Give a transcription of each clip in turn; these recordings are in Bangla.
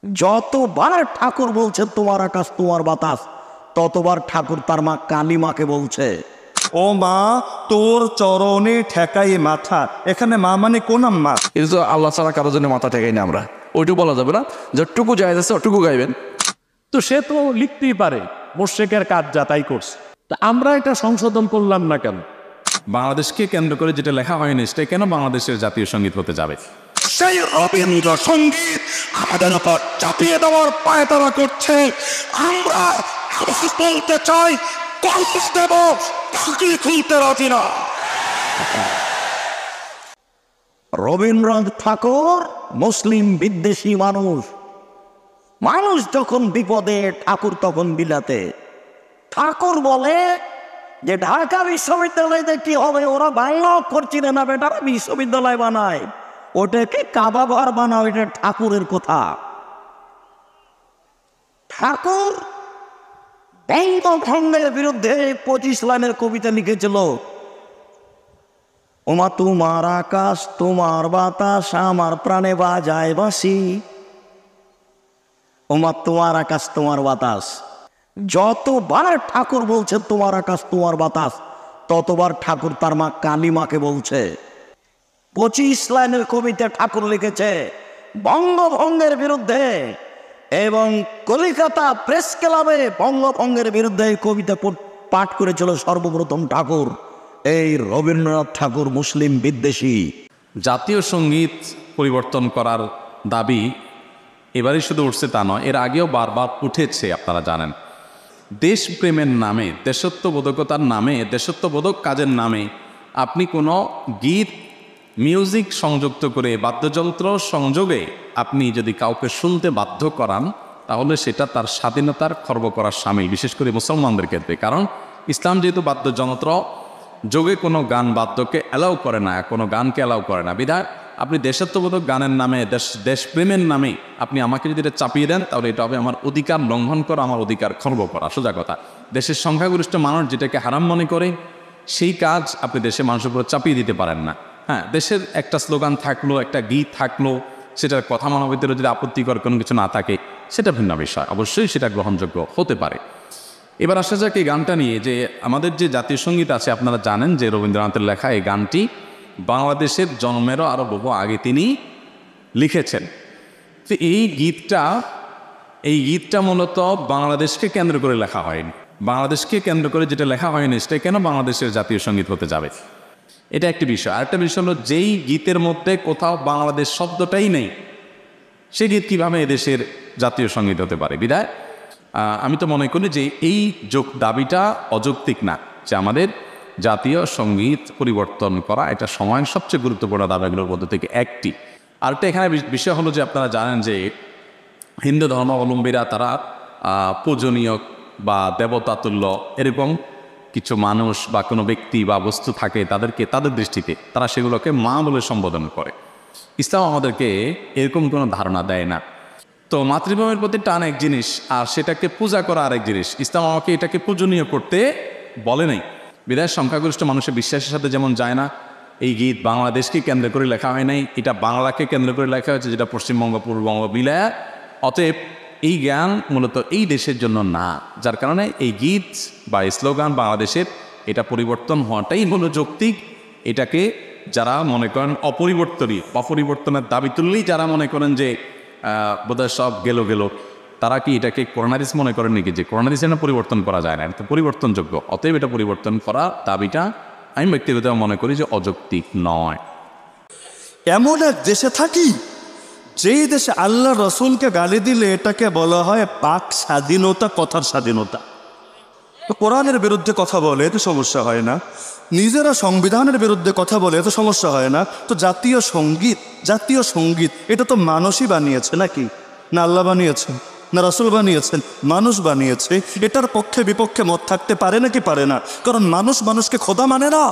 যতবার ঠাকুর বলছে তোমার আকাশ তোমার বাতাস, ততবার ঠাকুর তার মা কালী মাকে বলছে, ও মা, তোর চরণে ঠেকাই মাথা। এখানে মা মানে কোন মা? এটা তো আল্লাহ ছাড়া কারোর জন্য মাথা ঠেকাই না আমরা, ওইটুকু বলা যাবে না। যতটুকু যায় আছে ওটুকু গাইবেন। তো সে তো লিখতেই পারে, মোর্শেকের কাজ যা তাই করছে, তা আমরা এটা সংশোধন করলাম না কেন? বাংলাদেশকে কেন্দ্র করে যেটা লেখা হয়নি সেটা কেন বাংলাদেশের জাতীয় সঙ্গীত হতে যাবে? সেই রবীন্দ্র সঙ্গীত আমাদের উপর চাপিয়ে দেওয়ার পায়তারা করছে। আমরা বলতে চাই, কল্প দেব, কি খুলতে রাজি না। রবীন্দ্রনাথ ঠাকুর মুসলিম বিদ্বেষী মানুষ। মানুষ যখন বিপদে, ঠাকুর তখন বিলাতে। ঠাকুর বলে যে ঢাকা বিশ্ববিদ্যালয়তে কি হবে, ওরা বাংলা অক্ষর চিনে না, বেটারা বিশ্ববিদ্যালয় বানায়, ওটাকে কাবা ঘর বানাও, এটা ঠাকুরের কথা। ঠাকুর বঙ্গভঙ্গের বিরুদ্ধে 25 লাইনের কবিতা লিখেছিল। ওমা তোমার আকাশ তোমার বাতাস আমার প্রাণে বাজায় বাঁশি। ওমা তোমার আকাশ তোমার বাতাস, যতবার ঠাকুর বলছে তোমার আকাশ তোমার বাতাস, ততবার ঠাকুর তার মা কালী মাকে বলছে। 25 লাইনের কবিতা ঠাকুর লিখেছে বঙ্গভঙ্গের বিরুদ্ধে, এবং কলিকাতা প্রেস ক্লাবে বঙ্গভঙ্গের বিরুদ্ধে এই কবিতা পাঠ করেছিল সর্বপ্রথম ঠাকুর। এই রবীন্দ্রনাথ ঠাকুর মুসলিম বিদ্বেষী। জাতীয় সঙ্গীত পরিবর্তন করার দাবি এবারই শুধু উঠছে তা নয়, এর আগেও বারবার উঠেছে। আপনারা জানেন, দেশপ্রেমের নামে, দেশত্ববোধকতার নামে, দেশত্ববোধক কাজের নামে আপনি কোনো গীত, মিউজিক সংযুক্ত করে, বাদ্যযন্ত্র সংযোগে আপনি যদি কাউকে শুনতে বাধ্য করান, তাহলে সেটা তার স্বাধীনতার খর্ব করার সামিল, বিশেষ করে মুসলমানদের ক্ষেত্রে। কারণ ইসলাম যেহেতু বাদ্যযন্ত্র যোগে কোনো গান বাদ্যকে অ্যালাউ করে না, কোনো গানকে অ্যালাউ করে না, বিধায় আপনি দেশাত্মবোধক গানের নামে, দেশপ্রেমের নামে আপনি আমাকে যদি এটা চাপিয়ে দেন, তাহলে এটা হবে আমার অধিকার লঙ্ঘন করা, আমার অধিকার খর্ব করা। সোজা কথা, দেশের সংখ্যাগরিষ্ঠ মানুষ যেটাকে হারাম মনে করে, সেই কাজ আপনি দেশের মানুষের উপর চাপিয়ে দিতে পারেন না। হ্যাঁ, দেশের একটা স্লোগান থাকলো, একটা গীত থাকলো, সেটার কথা মানবের যদি আপত্তিকর কোনো কিছু না থাকে, সেটা ভিন্ন বিষয়, অবশ্যই সেটা গ্রহণযোগ্য হতে পারে। এবার আসা যাক এই গানটা নিয়ে, যে আমাদের যে জাতীয় সঙ্গীত আছে, আপনারা জানেন যে রবীন্দ্রনাথের লেখা এই গানটি বাংলাদেশের জন্মেরও আরও বহু আগে তিনি লিখেছেন। তো এই গীতটা মূলত বাংলাদেশকে কেন্দ্র করে লেখা হয়নি। বাংলাদেশকে কেন্দ্র করে যেটা লেখা হয়নি সেটা কেন বাংলাদেশের জাতীয় সঙ্গীত হতে যাবে, এটা একটি বিষয়। আরেকটা বিষয় হলো, যেই গীতের মধ্যে কোথাও বাংলাদেশ শব্দটাই নেই, সেই গীত কীভাবে এদেশের জাতীয় সঙ্গীত হতে পারে? বিধায় আমি তো মনে করি যে এই দাবিটা অযৌক্তিক না, যে আমাদের জাতীয় সঙ্গীত পরিবর্তন করা এটা সময়ের সবচেয়ে গুরুত্বপূর্ণ দাবিগুলোর মধ্যে থেকে একটি। আরেকটা এখানে বিষয় হলো যে আপনারা জানেন যে হিন্দু ধর্মাবলম্বীরা তারা পূজনীয় বা দেবতাতুল্য এরকম কিছু মানুষ বা কোনো ব্যক্তি বা বস্তু থাকে, তাদেরকে তাদের দৃষ্টিতে তারা সেগুলোকে মা বলে সম্বোধন করে। ইসলাম আমাদেরকে এরকম কোনো ধারণা দেয় না। তো মাতৃভূমির প্রতি টান এক জিনিস, আর সেটাকে পূজা করা আরেক জিনিস। ইসলাম আমাকে এটাকে পূজনীয় করতে বলে নাই। বিদায় সংখ্যাগরিষ্ঠ মানুষের বিশ্বাসের সাথে যেমন যায় না, এই গীত বাংলাদেশকে কেন্দ্র করে লেখা হয় নাই, এটা বাংলাকে কেন্দ্র করে লেখা হয়েছে, যেটা পশ্চিমবঙ্গ পূর্ববঙ্গ বিলায়। অতএব এই জ্ঞান মূলত এই দেশের জন্য না, যার কারণে এই গীত বা স্লোগান বাংলাদেশের এটা পরিবর্তন হওয়াটাই হলো যৌক্তিক। এটাকে যারা মনে করেন অপরিবর্তনের দাবি তুললেই যারা মনে করেন যে বোধহয় সব গেল, তারা কি এটাকে করোনারিস মনে করেন নাকি, যে করোনারিস না পরিবর্তন করা যায় না, এটা পরিবর্তনযোগ্য। অতএব এটা পরিবর্তন করা দাবিটা আমি ব্যক্তিগতভাবে মনে করি যে অযৌক্তিক নয়। এমন এক দেশে থাকি যেই দেশে আল্লাহ রসুলকে গালি দিলে এটাকে বলা হয় বাক স্বাধীনতা, কথার স্বাধীনতা। তো কোরআনের বিরুদ্ধে কথা বলে এতে সমস্যা হয় না, নিজেরা সংবিধানের বিরুদ্ধে কথা বলে এত সমস্যা হয় না। তো জাতীয় সঙ্গীত এটা তো মানুষই বানিয়েছে নাকি? না আল্লাহ বানিয়েছেন, না রাসূল বানিয়েছেন? মানুষ বানিয়েছে। এটার পক্ষে বিপক্ষে মত থাকতে পারে নাকি? পারে না, কারণ মানুষকে খোদা মানে না,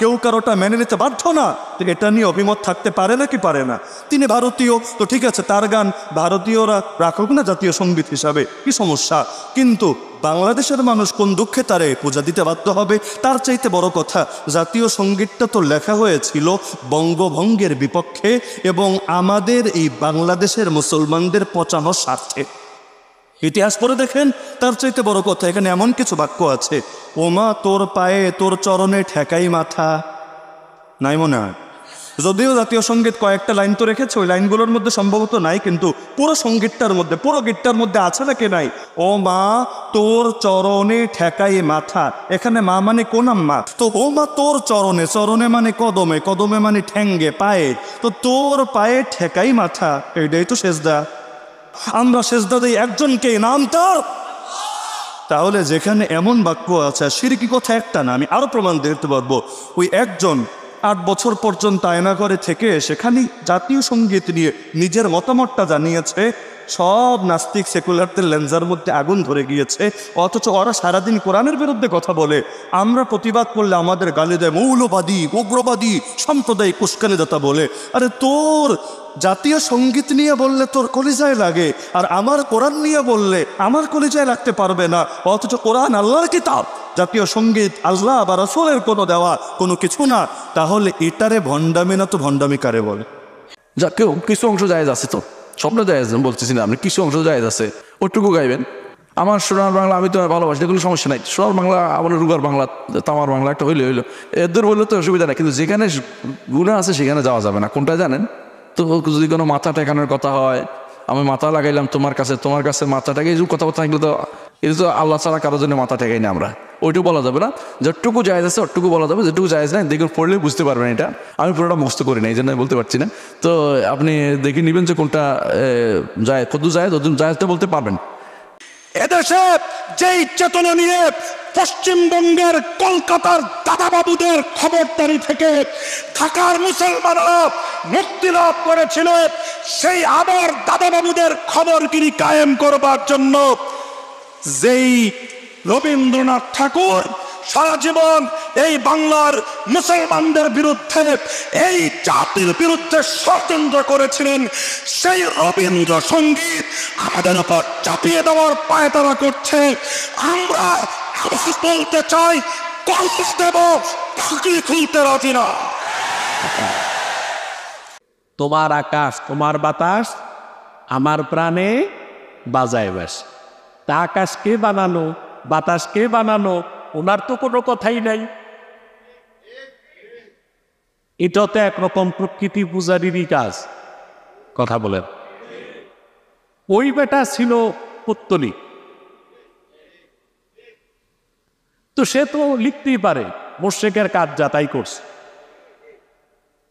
কেউ কারোটা মেনে নিতে বাধ্য না। এটা নিয়ে অভিমত থাকতে পারে নাকি? পারে না। তিনি ভারতীয়, তো ঠিক আছে, তার গান ভারতীয়রা রাখুক না জাতীয় সঙ্গীত হিসাবে, কি সমস্যা? কিন্তু বাংলাদেশের মানুষ কোন দুঃখে তারে পূজা দিতে বাধ্য হবে। তার চাইতে বড় কথা, জাতীয় সঙ্গীতটা তো লেখা হয়েছিল বঙ্গভঙ্গের বিপক্ষে এবং আমাদের এই বাংলাদেশের মুসলমানদের পচানোর স্বার্থে। ইতিহাস পড়ে দেখেন, তার চাইতে বড় কথা এখানে এমন কিছু বাক্য আছে, ওমা তোর পায়ে তোর চরণে ঠেকাই মাথা, নাই মনে হয়? যদিও জাতীয় সঙ্গীত কয়েকটা লাইন তো রেখেছে, ওই লাইনগুলোর মধ্যে সম্ভবত নাই, কিন্তু পুরো সঙ্গীতটার মধ্যে, পুরো গীতটার মধ্যে আছে নাকি নাই? ও মা তোর চরণে ঠেকাই মাথা, এখানে মা মানে কোন আম্মা? তো ও মা তোর চরণে, চরণে মানে কদমে, কদমে মানে ঠ্যাঙ্গে, পায়ে, তো তোর পায়ে ঠেকাই মাথা, এইটাই তো সেজদা। আমরা সেজদা দিই একজনকে, নাম তার। তাহলে যেখানে এমন বাক্য আছে, শিরকি কথা একটা না, আমি আরো প্রমাণ দিতে পারবো। ওই একজন 8 বছর পর্যন্ত আয়না করে থেকে সেখানে জাতীয় সঙ্গীত নিয়ে নিজের মতামতটা জানিয়েছে। সব নাস্তিক সেকুলারদের লেন্সার মধ্যে আগুন ধরে গিয়েছে, অথচ ওরা সারাদিন কোরআনের বিরুদ্ধে কথা বলে। আমরা প্রতিবাদ করলে আমাদের গালি দেয় মৌলবাদী, উগ্রবাদী, সাম্প্রদায়িক উস্কানিদাতা বলে। আরে তোর জাতীয় সঙ্গীত নিয়ে বললে তোর কলিজায় লাগে, আর আমার কোরআন নিয়ে বললে আমার কলিজায় লাগতে পারবে না, অথচ কোরআন আল্লাহর কিতাব, জাতীয় সঙ্গীত আল্লাহ বা রাসূলের কোনো দেওয়া কোনো কিছু না। তাহলে এটারে ভণ্ডামি না তো ভণ্ডামি কারে বলে? যা কেউ কিছু অংশ জায়েজ আছে, তো স্বপ্ন জায়েজ বলতেছি না, আপনি কিছু অংশ জায়েজ আছে, ওটুকু গাইবেন। আমার সোনার বাংলা আমি তো ভালোবাসি, এগুলো সমস্যা নাই। সোনার বাংলা, আমার রুগার বাংলা, তামার বাংলা একটা হইলে হইলো, এদের হইলে তো অসুবিধা নাই। কিন্তু যেখানে গুণা আছে সেখানে যাওয়া যাবে না। কোনটা জানেন তো? যদি কোনো মাথা টেকানোর কথা হয়, আমি মাথা লাগাইলাম তোমার কাছে, তোমার কাছে মাথাটাকে, এই কথাবার্তা থাকলে তো এটা তো আল্লাহ ছাড়া কারোর জন্য মাথা টেকাই না আমরা, ওইটুকু বলা যাবে না। যতটুকু জায়েজ আছে ওটুকু বলা যাবে, যেটুকু জায়েজ নাই দেখুন পড়লে বুঝতে পারবেন। এটা আমি পুরোটা মুখস্থ করি না, এই জন্য বলতে পারছি না। তো আপনি দেখে নেবেন যে কোনটা যায়, কত জায়েজ, ওদের জায়েজটা বলতে পারবেন। এদেশে যেই চেতনা নিয়ে পশ্চিমবঙ্গের কলকাতার দাদাবাবুদের খবরদারি থেকে ঢাকার মুসলমানরা মুক্তি লাভ করেছিল, সেই আবার দাদাবাবুদের খবরগিরি কায়েম করবার জন্য যেই রবীন্দ্রনাথ ঠাকুর সারা জীবন এই বাংলার মুসলমানদের বিরুদ্ধে, এই জাতির বিরুদ্ধে ষড়যন্ত্র করেছিলেন, সেই রবীন্দ্রসঙ্গীত আমাদের উপর চাপিয়ে দেওয়ার পায়তারা করছে। আমরা বলতে চাই, কল্প দেব, খুলতে রাজি না। তোমার আকাশ তোমার বাতাস আমার প্রাণে বাজায় বাস। তা আকাশ কে বানানো, বাতাস কে বানানো, ওনার তো কোনো কথাই নাই। এটা তো একরকম প্রকৃতি পূজারীরই কাজ। কথা বলেন, ওই বেটা ছিল পুত্তলিক, তো সে তো লিখতেই পারে, মোর্শেকের কাজ যা তাই করছে।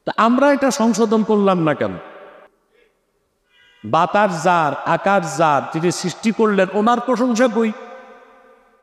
তা আমরা এটা সংশোধন করলাম না কেন? বাতাস যার, আকাশ যার, যিনি সৃষ্টি করলেন ওনার প্রশংসা কই।